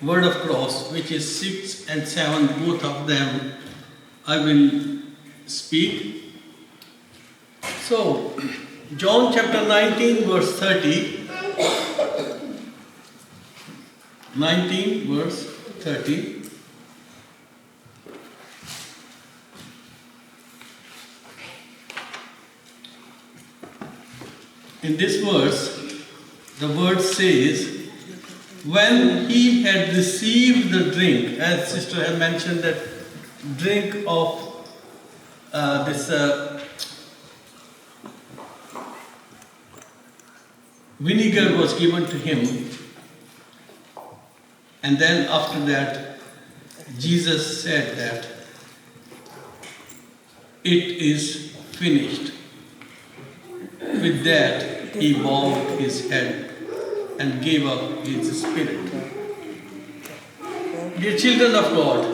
word of cross, which is 6 and 7, both of them I will speak. So, John chapter 19, verse 30. 19, verse 30. In this verse, the word says, when he had received the drink, as sister had mentioned, that drink of this vinegar was given to him, and then after that, Jesus said that it is finished. With that, he bowed his head and gave up his spirit. Dear children of God,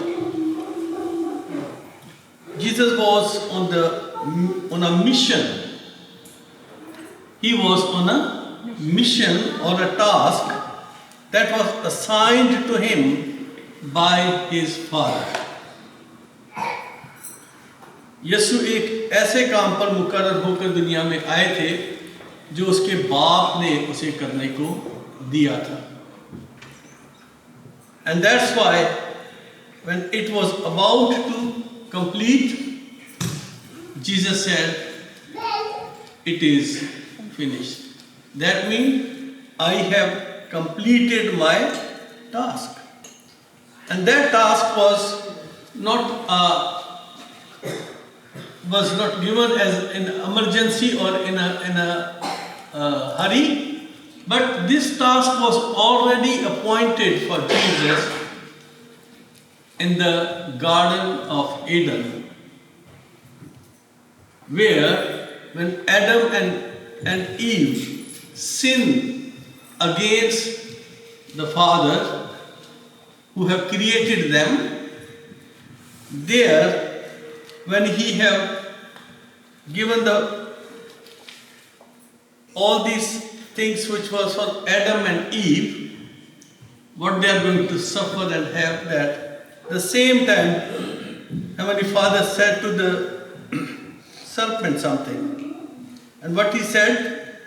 Jesus was on a mission. He was on a mission or a task that was assigned to him by his Father. यीशु एक ऐसे काम पर मुकर्रर होकर दुनिया में आए थे जो उसके बाप ने उसे करने को दिया था. And that's why when it was about to complete, Jesus said, it is finished. That means I have completed my task. And that task was not given as an emergency or in a hurry, but this task was already appointed for Jesus in the Garden of Eden, where when Adam and Eve sinned against the Father who have created them, there when he have given all these things which was for Adam and Eve, what they are going to suffer and have that. The same time, Heavenly Father said to the serpent something. And what he said?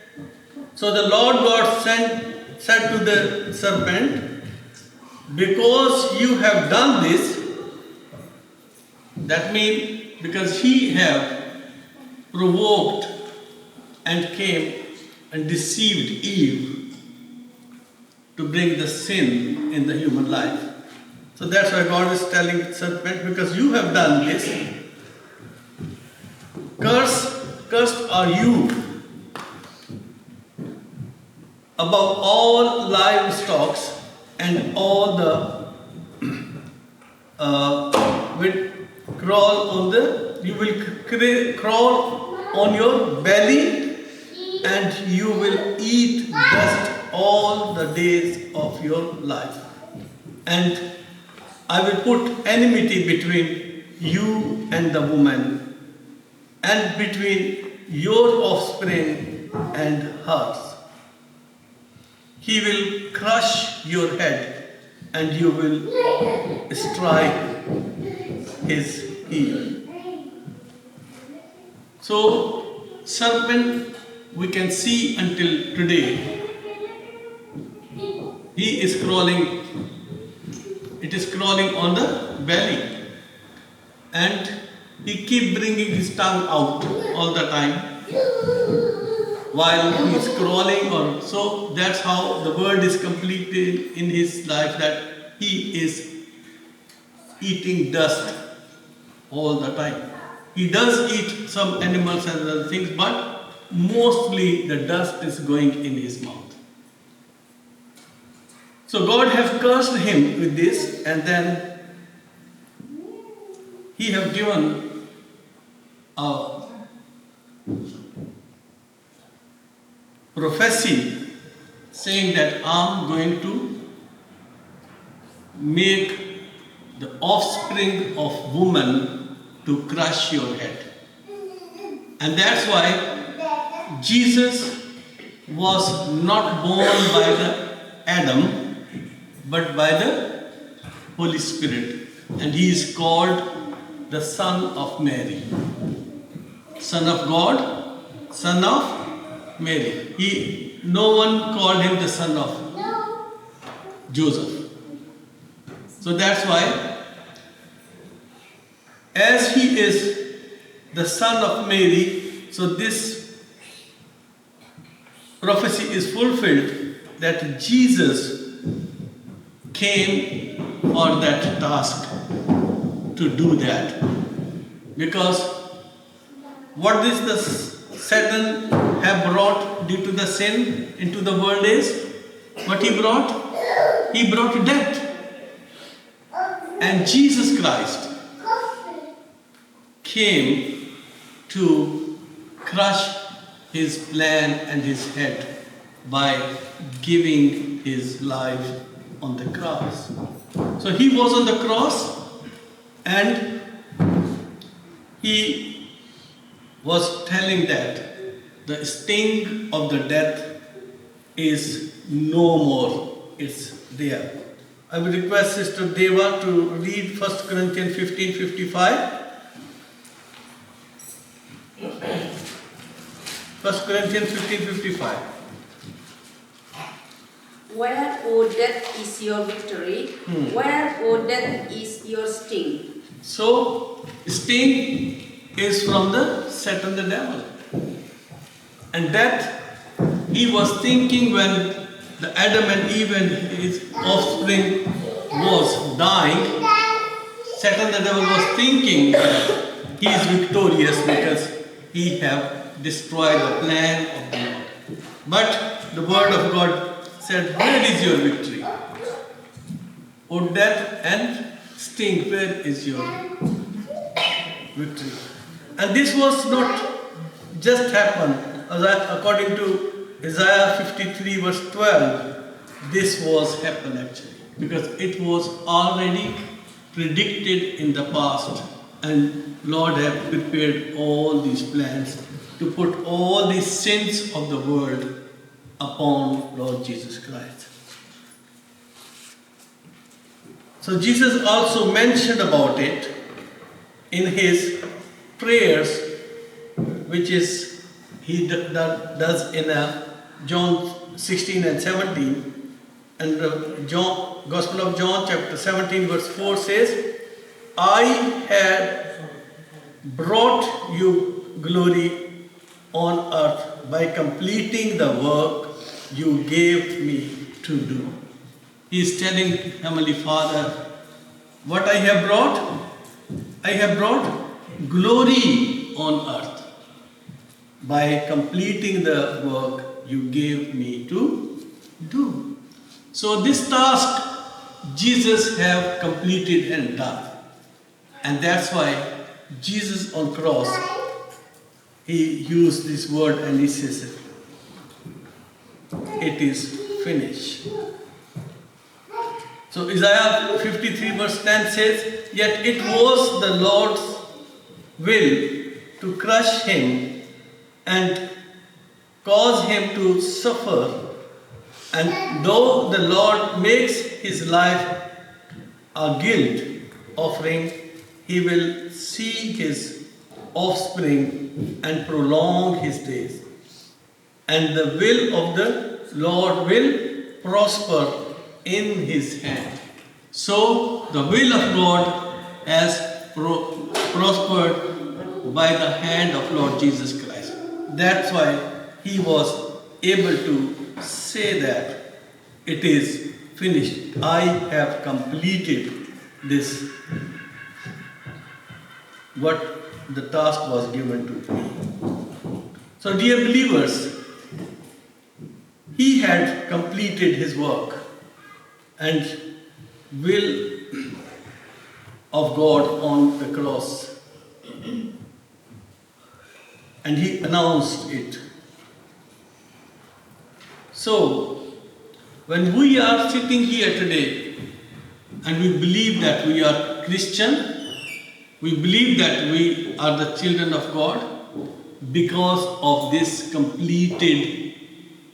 So the Lord God said to the serpent, because you have done this, that means because he have provoked and came and deceived Eve to bring the sin in the human life. So that's why God is telling serpent, because you have done this, cursed are you above all livestock and all the you will crawl on your belly and you will eat dust all the days of your life. And I will put enmity between you and the woman, and between your offspring and hers. He will crush your head and you will strike his heel. So, serpent, we can see until today, he is crawling, it is crawling on the belly, and he keep bringing his tongue out all the time while he is crawling, or so that's how the word is completed in his life, that he is eating dust all the time. He does eat some animals and other things, but mostly the dust is going in his mouth. So God has cursed him with this, and then he have given a prophecy saying that I'm going to make the offspring of woman to crush your head. And that's why Jesus was not born by the Adam, but by the Holy Spirit. And he is called the Son of Mary. Son of God, Son of Mary. No one called him the son of Joseph. So that's why, as he is the son of Mary, so this prophecy is fulfilled that Jesus came for that task to do that. Because what is the Satan have brought due to the sin into the world is, what he brought? He brought death. And Jesus Christ came to crush his plan and his head by giving his life on the cross. So he was on the cross and he was telling that the sting of the death is no more, it's there. I will request Sister Deva to read 1 Corinthians 15:55. 1 Corinthians 15:55. Where, O death, is your victory? Where, O death, is your sting? So, sting is from the Satan, the devil. And that he was thinking when the Adam and Eve and his offspring was dying, Satan, the devil, was thinking that he is victorious because he have destroyed the plan of the Lord. But the word of God said, where is your victory? O death and sting, where is your victory? And this was not just happened. According to Isaiah 53 verse 12, this was happened actually. Because it was already predicted in the past. And Lord have prepared all these plans to put all these sins of the world upon Lord Jesus Christ. So Jesus also mentioned about it in his prayers, which is he does in John 16 and 17. And Gospel of John chapter 17 verse 4 says, I have brought you glory on earth by completing the work you gave me to do. He is telling Heavenly Father, what I have brought? I have brought glory on earth by completing the work you gave me to do. So this task Jesus have completed and done. And that's why Jesus on cross, he used this word and he says, it is finished. So Isaiah 53 verse 10 says, yet it was the Lord's will to crush him and cause him to suffer. And though the Lord makes his life a guilt offering, he will see his offspring and prolong his days. And the will of the Lord will prosper in his hand. So the will of God has prospered by the hand of Lord Jesus Christ. That's why he was able to say that it is finished. I have completed this, what the task was given to me. So dear believers, he had completed his work and will of God on the cross. And he announced it. So, when we are sitting here today and we believe that we are Christian, we believe that we are the children of God because of this completed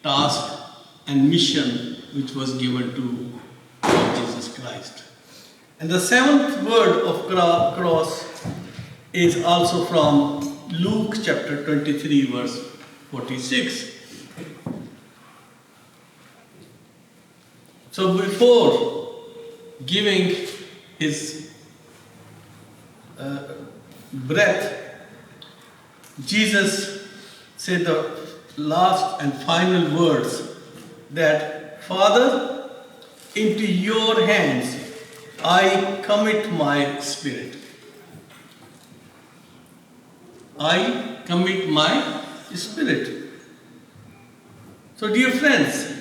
task and mission which was given to Christ. And the seventh word of cross is also from Luke chapter 23 verse 46. So before giving his breath, Jesus said the last and final words that, Father, into your hands I commit my spirit. I commit my spirit. So dear friends,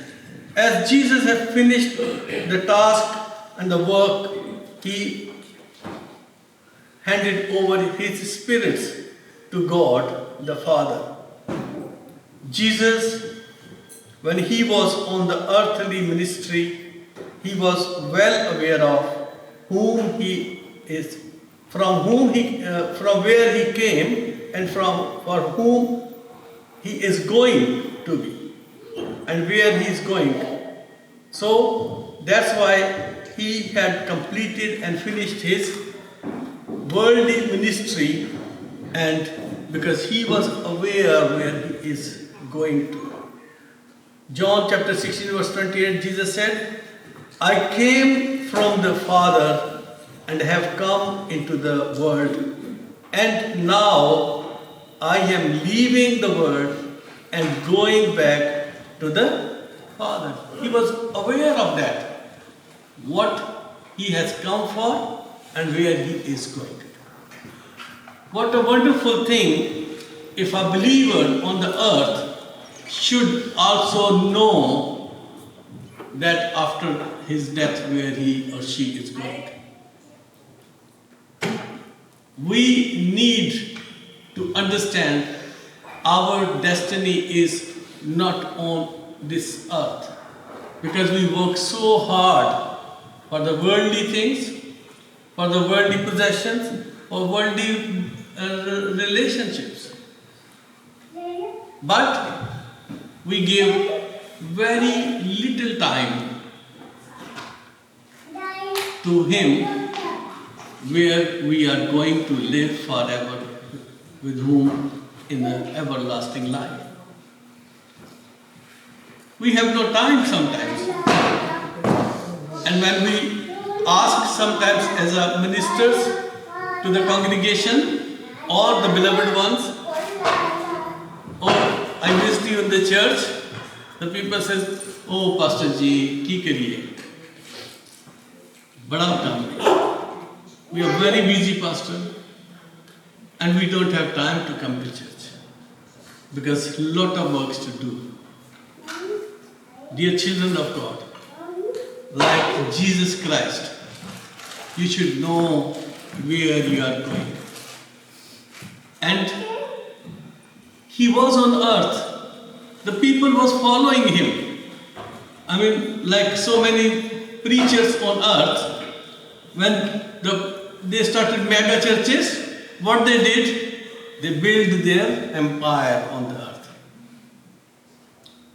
as Jesus had finished the task and the work, he handed over his spirits to God the Father. Jesus, when he was on the earthly ministry, he was well aware of whom he is, from where he came, and for whom he is going to be, and where he is going. So that's why he had completed and finished his worldly ministry, and because he was aware where he is going to. John chapter 16 verse 28, Jesus said, I came from the Father and have come into the world, and now I am leaving the world and going back to the Father. He was aware of that, what he has come for and where he is going. What a wonderful thing if a believer on the earth should also know that after his death where he or she is going. We need to understand our destiny is not on this earth, because we work so hard for the worldly things, for the worldly possessions, for worldly relationships. But we give very little time to Him, where we are going to live forever with whom in the everlasting life. We have no time sometimes. And when we ask sometimes as a ministers to the congregation or the beloved ones, oh, I missed you in the church, the people says, oh Pastor Ji, ki kariye? Bada kam hai. We are very busy, Pastor, and we don't have time to come to church because lot of works to do. Dear children of God, like Jesus Christ, you should know where you are going. And He was on earth. The people was following Him. I mean, like so many preachers on earth, when they started mega churches, what they did, they built their empire on the earth.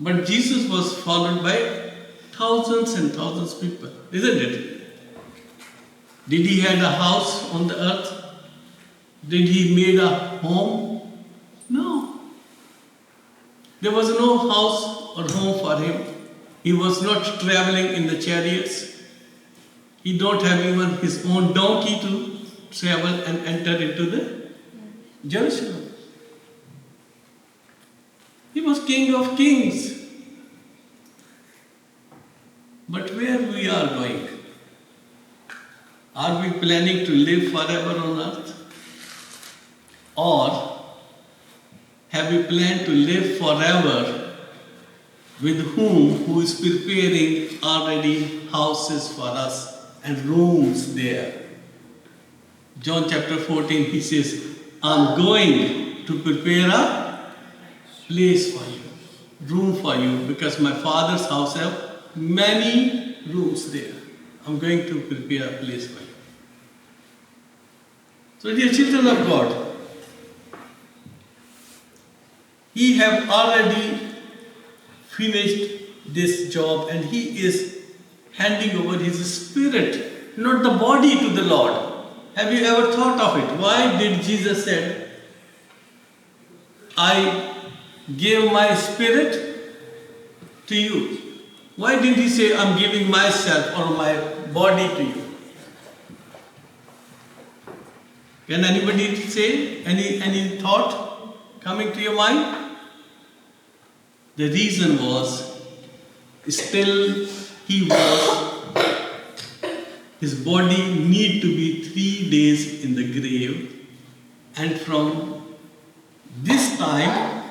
But Jesus was followed by thousands and thousands of people, isn't it? Did He had a house on the earth? Did He made a home? No. There was no house or home for Him. He was not traveling in the chariots. He don't have even his own donkey to travel and enter into the Jerusalem. He was King of Kings. But where we are going? Are we planning to live forever on earth? Or have we planned to live forever with who is preparing already houses for us and rooms there? John chapter 14, He says, I'm going to prepare a place for you, room for you, because my Father's house have many rooms there. I'm going to prepare a place for you. So dear children of God, He have already finished this job and He is handing over his spirit, not the body, to the Lord. Have you ever thought of it? Why did Jesus said, I give my spirit to you? Why didn't he say, I'm giving myself or my body to you? Can anybody say any thought coming to your mind? The reason was, still his body need to be 3 days in the grave, and from this time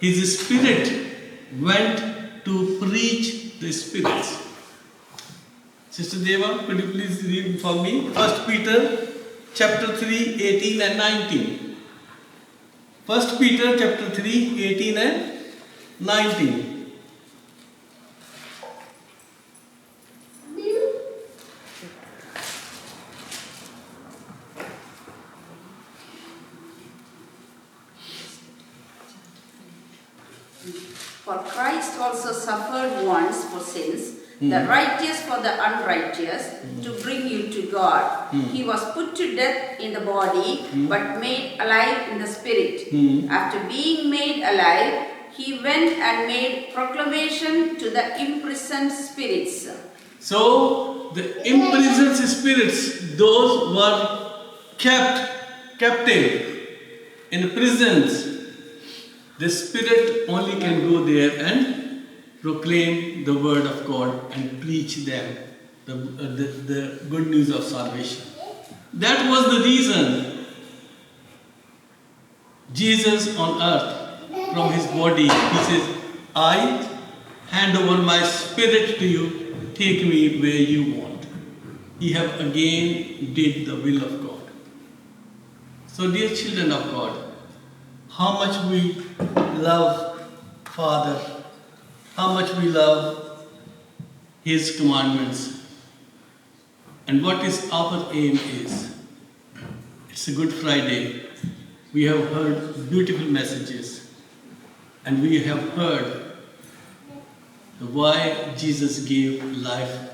his spirit went to preach the spirits. Sister Deva, could you please read for me 1 Peter chapter 3, 18 and 19. 1 Peter chapter 3, 18 and 19. For Christ also suffered once for sins, the righteous for the unrighteous, to bring you to God. He was put to death in the body, but made alive in the spirit. After being made alive, he went and made proclamation to the imprisoned spirits. So, the imprisoned spirits, those were kept captive in prisons, the spirit only can go there and proclaim the word of God and preach them the good news of salvation. That was the reason Jesus on earth, from his body, he says, I hand over my spirit to you, take me where you want. He have again did the will of God. So dear children of God, how much we love Father, how much we love His commandments, and what is our aim is. It's a Good Friday. We have heard beautiful messages, and we have heard why Jesus gave life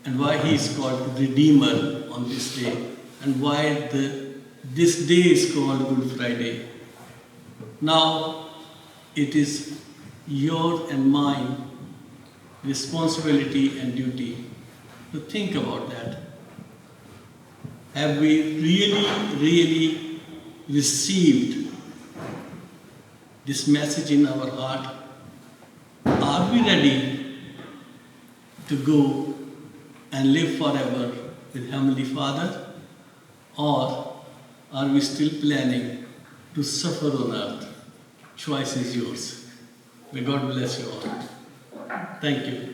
and why He is called Redeemer on this day, and why this day is called Good Friday. Now, it is your and mine responsibility and duty to think about that. Have we really received this message in our heart? Are we ready to go and live forever with Heavenly Father? Or are we still planning to suffer on earth? Choice is yours. May God bless you all. Thank you.